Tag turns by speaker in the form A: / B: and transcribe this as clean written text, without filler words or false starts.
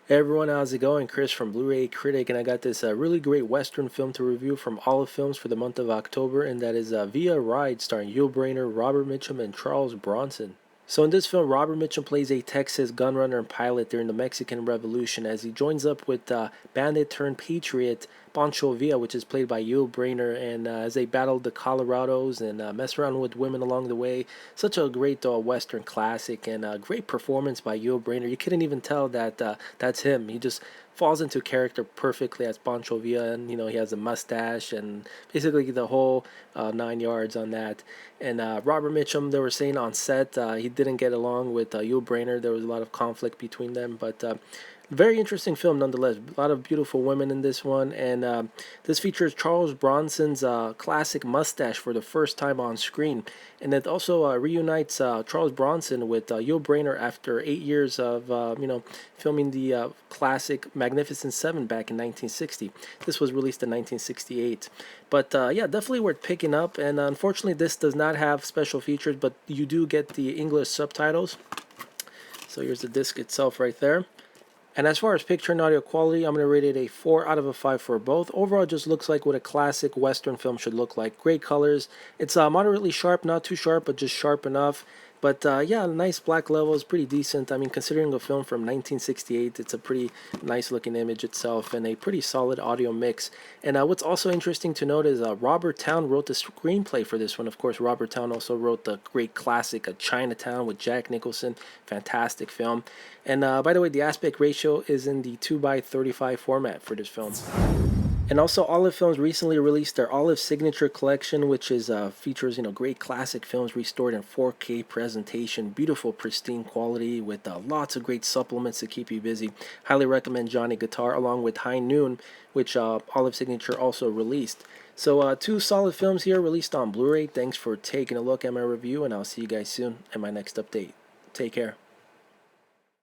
A: Hey everyone, how's it going? Chris from Blu-ray Critic, and I got this really great Western film to review from Olive Films for the month of October, and that is Villa Ride, starring Yul Brynner, Robert Mitchum, and Charles Bronson. So in this film, Robert Mitchum plays a Texas gunrunner and pilot during the Mexican Revolution as he joins up with bandit-turned-patriot Pancho Villa, which is played by Yul Brynner, and as they battle the Colorados and mess around with women along the way. Such a great Western classic, and a great performance by Yul Brynner. You couldn't even tell that that's him. He just falls into character perfectly as Pancho Villa, and he has a mustache and basically the whole 9 yards on that. And Robert Mitchum, they were saying on set, he didn't get along with Yul Brynner. There was a lot of conflict between them, but very interesting film nonetheless. A lot of beautiful women in this one, and this features Charles Bronson's classic mustache for the first time on screen, and it also reunites Charles Bronson with Yul Brynner after 8 years of filming the classic Magnificent Seven back in 1960. This was released in 1968, but yeah, definitely worth picking up. And unfortunately, this does not have special features, but you do get the English subtitles. So here's the disc itself right there. And as far as picture and audio quality, I'm going to rate it a 4 out of 5 for both. Overall, it just looks like what a classic Western film should look like. Great colors. It's moderately sharp, not too sharp, but just sharp enough. But yeah, nice black levels, pretty decent. I mean, considering a film from 1968, it's a pretty nice looking image itself, and a pretty solid audio mix. And what's also interesting to note is Robert Towne wrote the screenplay for this one. Of course, Robert Towne also wrote the great classic Chinatown with Jack Nicholson. Fantastic film. And by the way, the aspect ratio is in the 2:35 format for this film. And also, Olive Films recently released their Olive Signature Collection, which is features great classic films restored in 4K presentation, beautiful pristine quality with lots of great supplements to keep you busy. Highly recommend Johnny Guitar along with High Noon, which Olive Signature also released. So two solid films here released on Blu-ray. Thanks for taking a look at my review, and I'll see you guys soon in my next update. Take care.